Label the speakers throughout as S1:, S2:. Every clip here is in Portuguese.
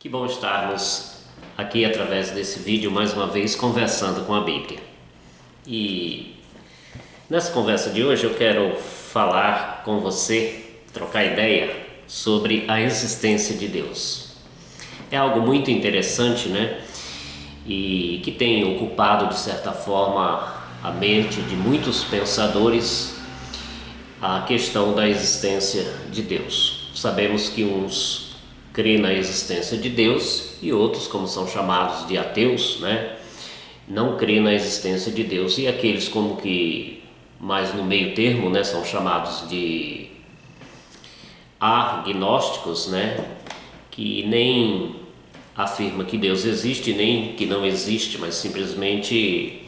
S1: Que bom estarmos aqui através desse vídeo mais uma vez conversando com a Bíblia. E nessa conversa de hoje eu quero falar com você, trocar ideia sobre a existência de Deus. É algo muito interessante, né? E que tem ocupado de certa forma a mente de muitos pensadores, a questão da existência de Deus. Sabemos que uns crê na existência de Deus e outros, como são chamados de ateus, né, não crê na existência de Deus, e aqueles como que mais no meio termo, né, são chamados de agnósticos, né, que nem afirma que Deus existe nem que não existe, mas simplesmente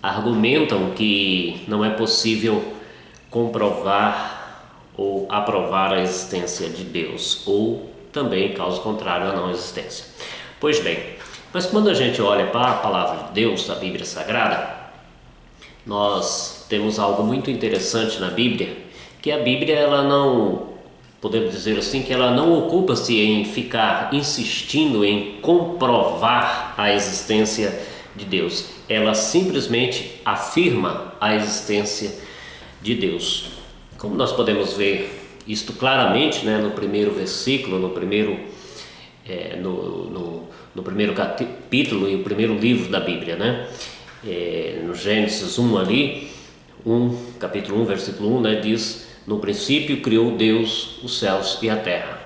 S1: argumentam que não é possível comprovar ou aprovar a existência de Deus, ou também, caso contrário, a não existência. Pois bem, mas quando a gente olha para a palavra de Deus, a Bíblia Sagrada, nós temos algo muito interessante na Bíblia, que a Bíblia, ela não, podemos dizer assim, que ela não ocupa-se em ficar insistindo em comprovar a existência de Deus. Ela simplesmente afirma a existência de Deus. Como nós podemos ver isto claramente, né, no primeiro versículo, no primeiro capítulo e o primeiro livro da Bíblia, né? No Gênesis 1 ali, capítulo 1, versículo 1, né, diz: no princípio criou Deus os céus e a terra.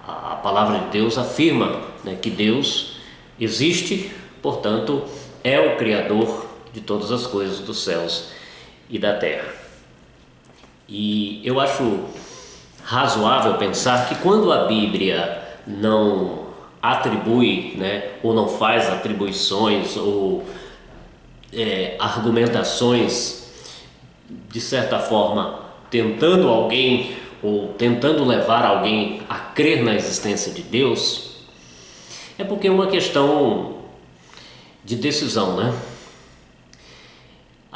S1: A palavra de Deus afirma, né, que Deus existe, portanto, é o Criador de todas as coisas dos céus e da terra. E eu acho razoável pensar que quando a Bíblia não atribui, né, ou não faz atribuições ou argumentações, de certa forma, tentando alguém ou tentando levar alguém a crer na existência de Deus, é porque é uma questão de decisão, né?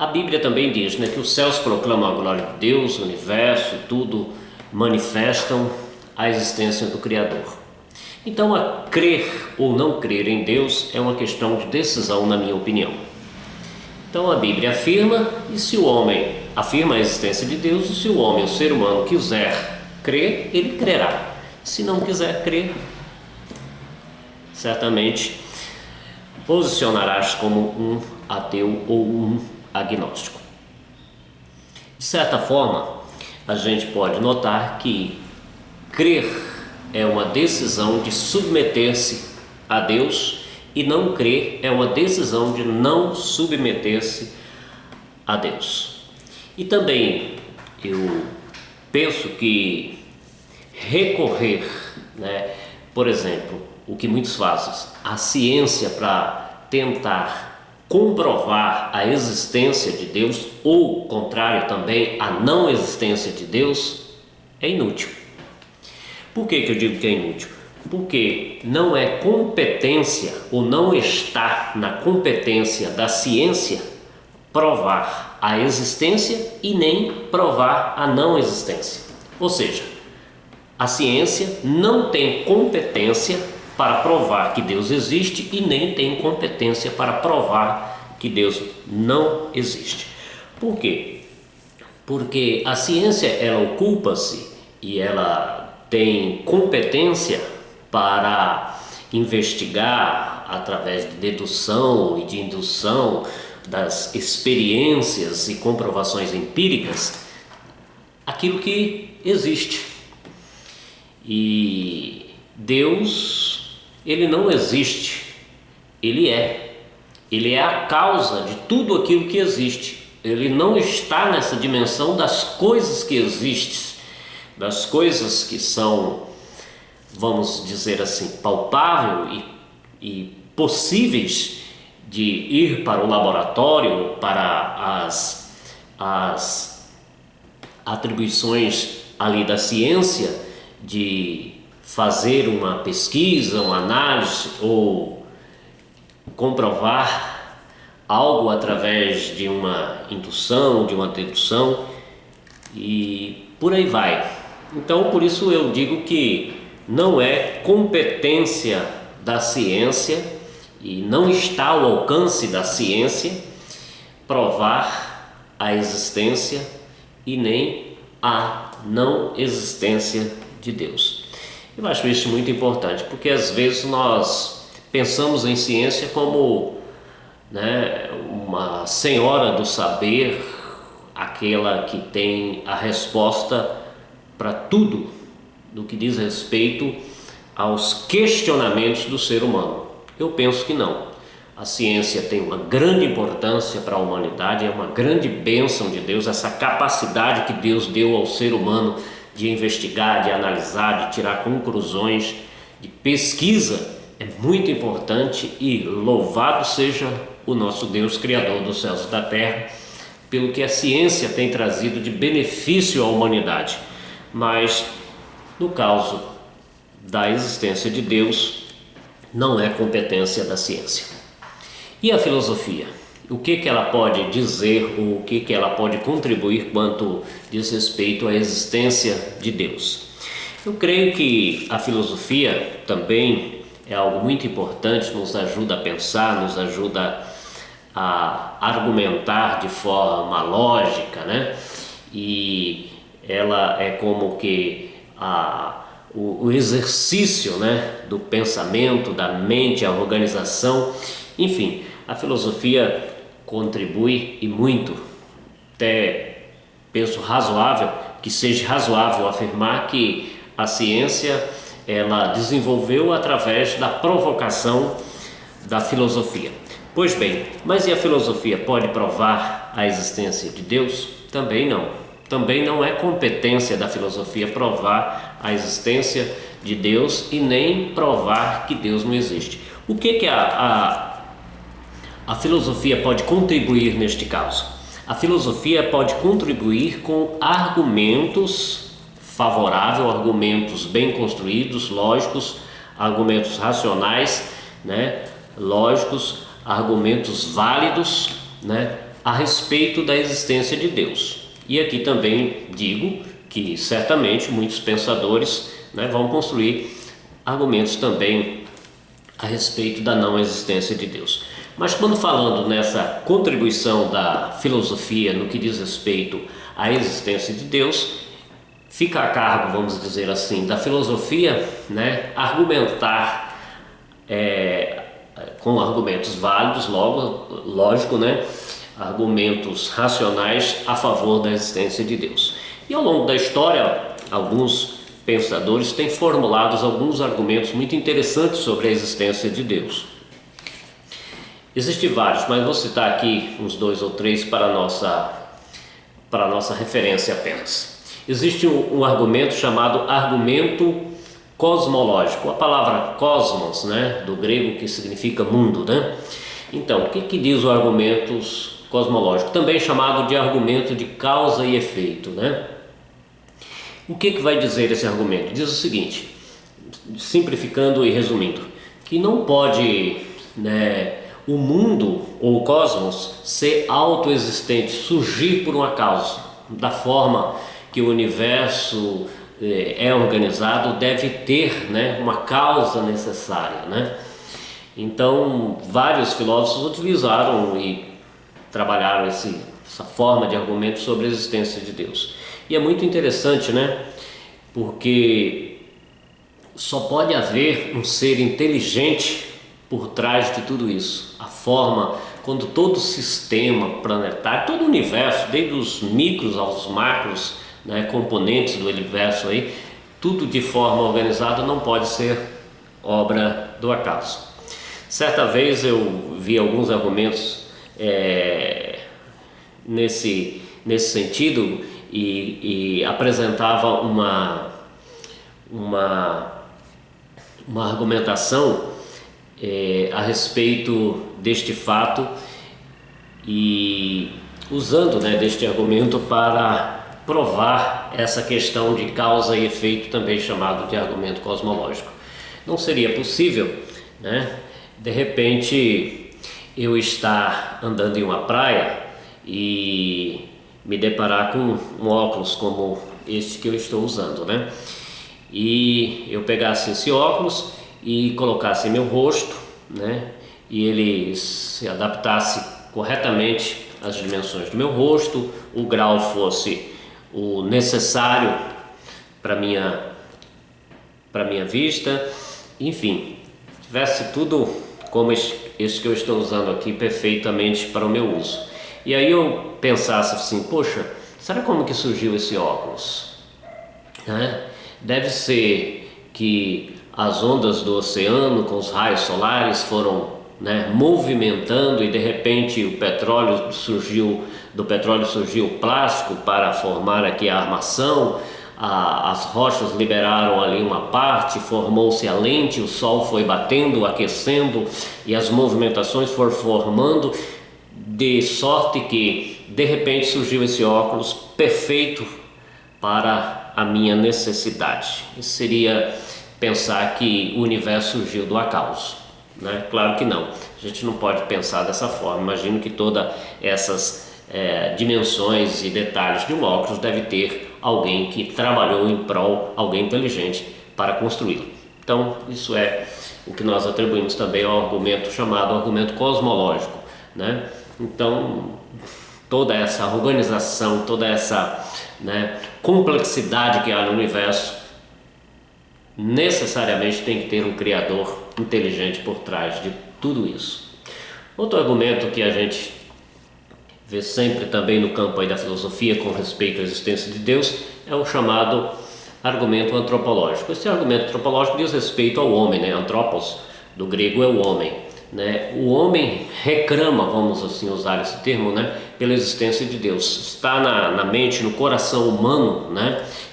S1: A Bíblia também diz, né, que os céus proclamam a glória de Deus, o universo, tudo manifestam a existência do Criador. Então, a crer ou não crer em Deus é uma questão de decisão, na minha opinião. Então, a Bíblia afirma, e se o homem afirma a existência de Deus, e se o homem, o ser humano, quiser crer, ele crerá. Se não quiser crer, certamente posicionarás como um ateu ou um agnóstico. De certa forma, a gente pode notar que crer é uma decisão de submeter-se a Deus e não crer é uma decisão de não submeter-se a Deus. E também eu penso que recorrer, né, por exemplo, o que muitos fazem, a ciência para tentar comprovar a existência de Deus, ou contrário também, a não existência de Deus, é inútil. Por que eu digo que é inútil? Porque não é competência, ou não está na competência da ciência provar a existência e nem provar a não existência. Ou seja, a ciência não tem competência para provar que Deus existe e nem tem competência para provar que Deus não existe. Por quê? Porque a ciência, ela ocupa-se e ela tem competência para investigar através de dedução e de indução das experiências e comprovações empíricas aquilo que existe. E Deus, ele não existe, ele é a causa de tudo aquilo que existe. Ele não está nessa dimensão das coisas que existem, das coisas que são, vamos dizer assim, palpável e possíveis de ir para o laboratório, para as atribuições ali da ciência, de fazer uma pesquisa, uma análise ou comprovar algo através de uma indução, de uma dedução e por aí vai. Então, por isso eu digo que não é competência da ciência e não está ao alcance da ciência provar a existência e nem a não existência de Deus. Eu acho isso muito importante, porque às vezes nós pensamos em ciência como, né, uma senhora do saber, aquela que tem a resposta para tudo do que diz respeito aos questionamentos do ser humano. Eu penso que não. A ciência tem uma grande importância para a humanidade, é uma grande bênção de Deus, essa capacidade que Deus deu ao ser humano de investigar, de analisar, de tirar conclusões, de pesquisa, é muito importante, e louvado seja o nosso Deus, Criador dos céus e da terra, pelo que a ciência tem trazido de benefício à humanidade. Mas, no caso da existência de Deus, não é competência da ciência. E a filosofia? O que ela pode dizer, ou o que ela pode contribuir quanto diz respeito à existência de Deus? Eu creio que a filosofia também é algo muito importante, nos ajuda a pensar, nos ajuda a argumentar de forma lógica, né? E ela é como que o exercício, né, do pensamento, da mente, a organização, enfim, a filosofia contribui e muito. Até penso que seja razoável afirmar que a ciência ela desenvolveu através da provocação da filosofia. Pois bem, mas e a filosofia pode provar a existência de Deus? Também não. Também não é competência da filosofia provar a existência de Deus e nem provar que Deus não existe. O que a filosofia pode contribuir neste caso? A filosofia pode contribuir com argumentos favoráveis, argumentos bem construídos, lógicos, argumentos racionais, né, lógicos, argumentos válidos, né, a respeito da existência de Deus. E aqui também digo que certamente muitos pensadores, né, vão construir argumentos também a respeito da não existência de Deus. Mas quando falando nessa contribuição da filosofia no que diz respeito à existência de Deus, fica a cargo, vamos dizer assim, da filosofia, né, argumentar com argumentos válidos, lógico, né, argumentos racionais a favor da existência de Deus. E ao longo da história, alguns pensadores têm formulado alguns argumentos muito interessantes sobre a existência de Deus. Existem vários, mas vou citar aqui uns 2 ou 3 para a nossa referência apenas. Existe um argumento chamado argumento cosmológico. A palavra cosmos, né, do grego, que significa mundo, né? Então, o que diz o argumento cosmológico? Também chamado de argumento de causa e efeito, né? O que vai dizer esse argumento? Diz o seguinte, simplificando e resumindo, que não pode, né, o mundo ou o cosmos ser autoexistente, surgir por um acaso. Da forma que o universo é organizado, deve ter, né, uma causa necessária, né? Então, vários filósofos utilizaram e trabalharam essa forma de argumento sobre a existência de Deus. E é muito interessante, né? Porque só pode haver um ser inteligente por trás de tudo isso. A forma, quando todo o sistema planetário, todo o universo, desde os micros aos macros, né, componentes do universo aí, tudo de forma organizada, não pode ser obra do acaso. Certa vez eu vi alguns argumentos nesse sentido e apresentava uma argumentação a respeito deste fato e usando, né, deste argumento para provar essa questão de causa e efeito, também chamado de argumento cosmológico. Não seria possível, né, de repente eu estar andando em uma praia e me deparar com um óculos como este que eu estou usando, né? e eu pegasse esse óculos e colocasse em meu rosto, né, e ele se adaptasse corretamente às dimensões do meu rosto, o grau fosse o necessário para minha vista, enfim, tivesse tudo como esse que eu estou usando aqui perfeitamente para o meu uso. E aí eu pensasse assim, poxa, será como que surgiu esse óculos? Deve ser que as ondas do oceano com os raios solares foram, movimentando, e de repente do petróleo surgiu o plástico para formar aqui a armação. As rochas liberaram ali uma parte, formou-se a lente, o sol foi batendo, aquecendo, e as movimentações foram formando, de sorte que de repente surgiu esse óculos perfeito para a minha necessidade. Isso seria pensar que o universo surgiu do acaso, né? Claro que não, a gente não pode pensar dessa forma. Imagino que todas essas dimensões e detalhes de um óculos deve ter alguém que trabalhou em prol, alguém inteligente para construí-lo. Então isso é o que nós atribuímos também ao argumento chamado argumento cosmológico, né? Então toda essa organização, toda essa complexidade que há no universo necessariamente tem que ter um criador inteligente por trás de tudo isso. Outro argumento que a gente vê sempre também no campo aí da filosofia com respeito à existência de Deus é o chamado argumento antropológico. Esse argumento antropológico diz respeito ao homem, né? Anthropos, do grego, é o homem, né? O homem reclama, vamos assim usar esse termo, pela existência de Deus. Está na mente, no coração humano,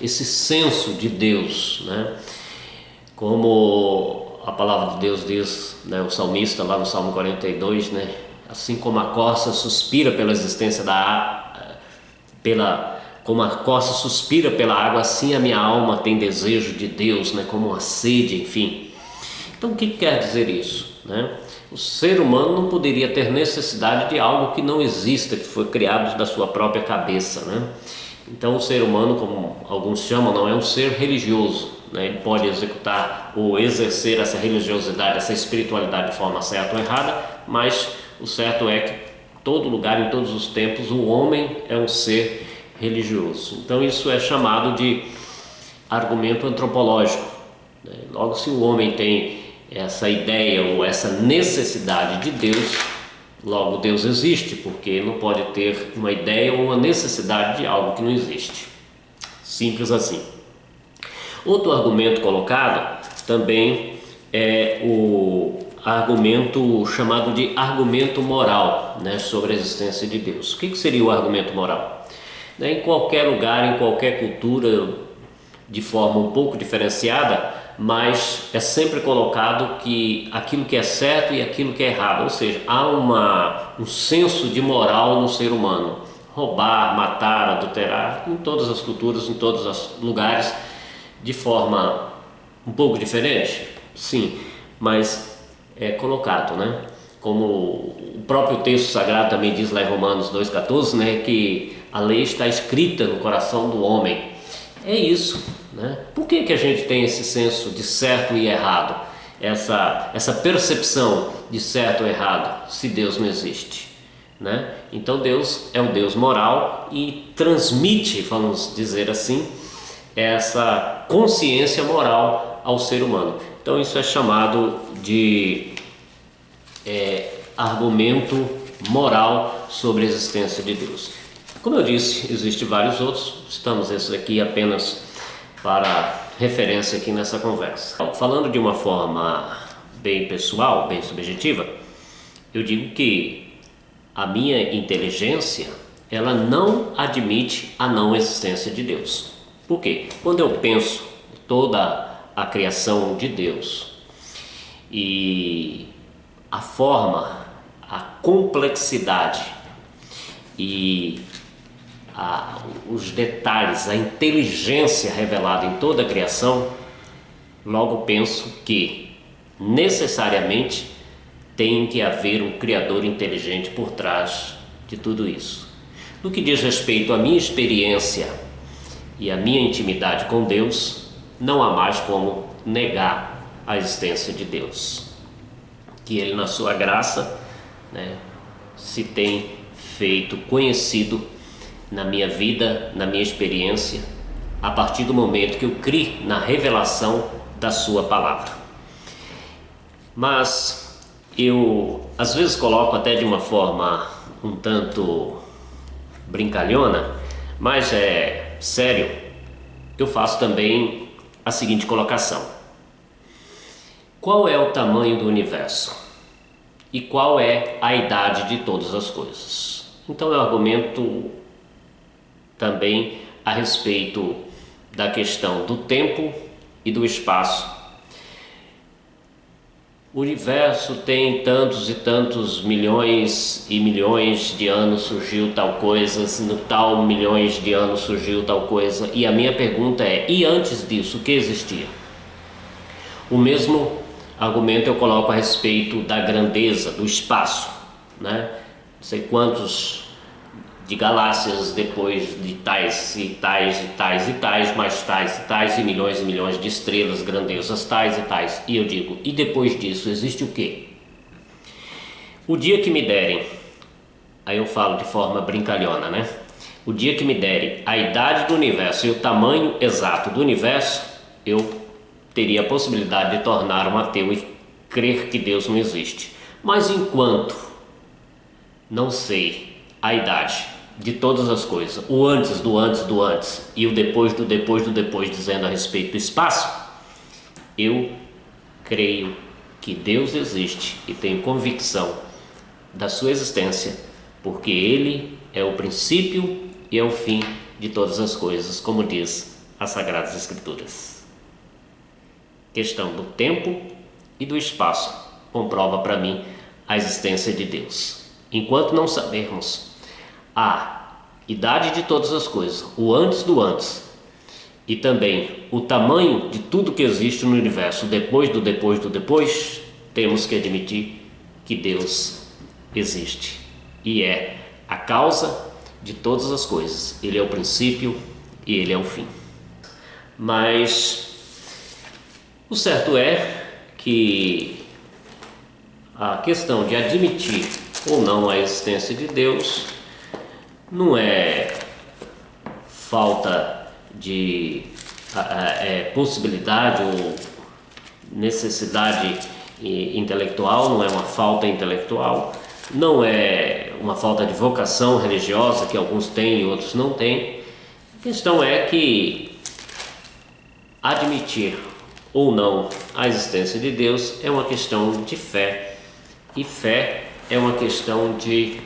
S1: esse senso de Deus, como a palavra de Deus diz, o salmista lá no Salmo 42, assim como a corça suspira pela existência como a corça suspira pela água, assim a minha alma tem desejo de Deus, como uma sede, enfim. Então o que quer dizer isso? O ser humano não poderia ter necessidade de algo que não exista, que foi criado da sua própria cabeça, Então o ser humano, como alguns chamam, não é um ser religioso, Ele pode executar ou exercer essa religiosidade, essa espiritualidade de forma certa ou errada, mas o certo é que em todo lugar, em todos os tempos, o homem é um ser religioso. Então isso é chamado de argumento antropológico, Logo, se o homem tem essa ideia ou essa necessidade de Deus, logo Deus existe, porque não pode ter uma ideia ou uma necessidade de algo que não existe. Simples assim. Outro argumento colocado também é o argumento chamado de argumento moral, sobre a existência de Deus. O que seria o argumento moral? Em qualquer lugar, em qualquer cultura, de forma um pouco diferenciada, mas é sempre colocado que aquilo que é certo e aquilo que é errado, ou seja, há um senso de moral no ser humano. Roubar, matar, adulterar, em todas as culturas, em todos os lugares, de forma um pouco diferente, sim, mas é colocado, Como o próprio texto sagrado também diz lá em Romanos 2,14, que a lei está escrita no coração do homem. É isso, Por que a gente tem esse senso de certo e errado? Essa percepção de certo ou errado, se Deus não existe, Então Deus é um Deus moral e transmite, vamos dizer assim, essa consciência moral ao ser humano. Então isso é chamado de argumento moral sobre a existência de Deus. Como eu disse, existem vários outros, estamos esses aqui apenas para referência aqui nessa conversa. Falando de uma forma bem pessoal, bem subjetiva, eu digo que a minha inteligência, ela não admite a não existência de Deus. Por quê? Quando eu penso toda a criação de Deus e a forma, a complexidade e os detalhes, a inteligência revelada em toda a criação, logo penso que necessariamente tem que haver um criador inteligente por trás de tudo isso. No que diz respeito à minha experiência e à minha intimidade com Deus, não há mais como negar a existência de Deus. Que Ele, na sua graça, né, se tem feito conhecido na minha vida, na minha experiência, a partir do momento que eu criei na revelação da sua palavra. Mas eu às vezes coloco até de uma forma um tanto brincalhona, mas é sério, eu faço também a seguinte colocação: qual é o tamanho do universo? E qual é a idade de todas as coisas? Então eu argumento também a respeito da questão do tempo e do espaço. O universo tem tantos e tantos milhões e milhões de anos surgiu tal coisa, no tal milhões de anos surgiu tal coisa, e a minha pergunta é: e antes disso, o que existia? O mesmo argumento eu coloco a respeito da grandeza, do espaço, né? Não sei quantos de galáxias depois de tais e tais e tais e tais, mais tais e tais, e milhões de estrelas, grandezas tais e tais. E eu digo, e depois disso existe o quê? O dia que me derem, aí eu falo de forma brincalhona, né? O dia que me derem a idade do universo e o tamanho exato do universo, eu teria a possibilidade de tornar um ateu e crer que Deus não existe. Mas enquanto não sei a idade de todas as coisas, o antes do antes do antes e o depois do depois do depois, dizendo a respeito do espaço, eu creio que Deus existe e tenho convicção da sua existência, porque Ele é o princípio e é o fim de todas as coisas, como diz as Sagradas Escrituras. Questão do tempo e do espaço comprova para mim a existência de Deus. Enquanto não sabermos a idade de todas as coisas, o antes do antes, e também o tamanho de tudo que existe no universo, depois do depois do depois, temos que admitir que Deus existe e é a causa de todas as coisas. Ele é o princípio e Ele é o fim. Mas o certo é que a questão de admitir ou não a existência de Deus não é falta de possibilidade ou necessidade intelectual, não é uma falta intelectual, não é uma falta de vocação religiosa que alguns têm e outros não têm. A questão é que admitir ou não a existência de Deus é uma questão de fé, e fé é uma questão de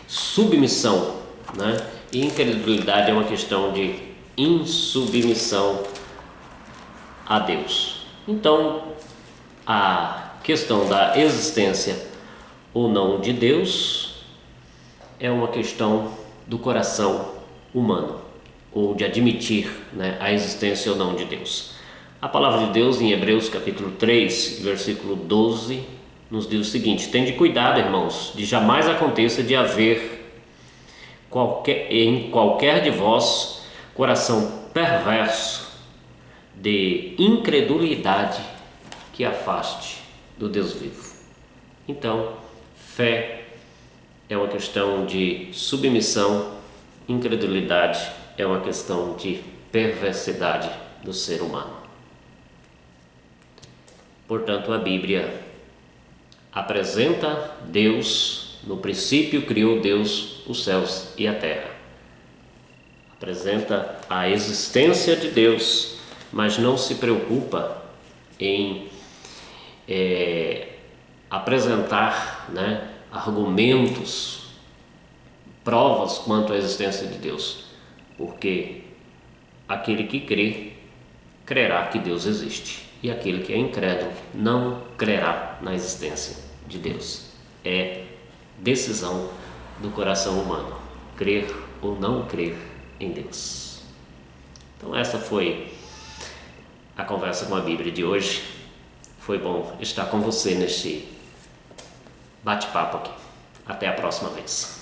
S1: submissão, né? E incredulidade é uma questão de insubmissão a Deus. Então, a questão da existência ou não de Deus é uma questão do coração humano, ou de admitir, né, a existência ou não de Deus. A palavra de Deus em Hebreus capítulo 3, versículo 12, nos diz o seguinte: tende cuidado, irmãos, de jamais aconteça de haver em qualquer de vós coração perverso de incredulidade que afaste do Deus vivo. Então, fé é uma questão de submissão, incredulidade é uma questão de perversidade do ser humano. Portanto, a Bíblia apresenta Deus. No princípio criou Deus os céus e a terra. Apresenta a existência de Deus, mas não se preocupa em apresentar, né, argumentos, provas quanto à existência de Deus, porque aquele que crê, crerá que Deus existe, e aquele que é incrédulo não crerá na existência de Deus. É decisão do coração humano, crer ou não crer em Deus. Então essa foi a conversa com a Bíblia de hoje. Foi bom estar com você neste bate-papo aqui. Até a próxima vez.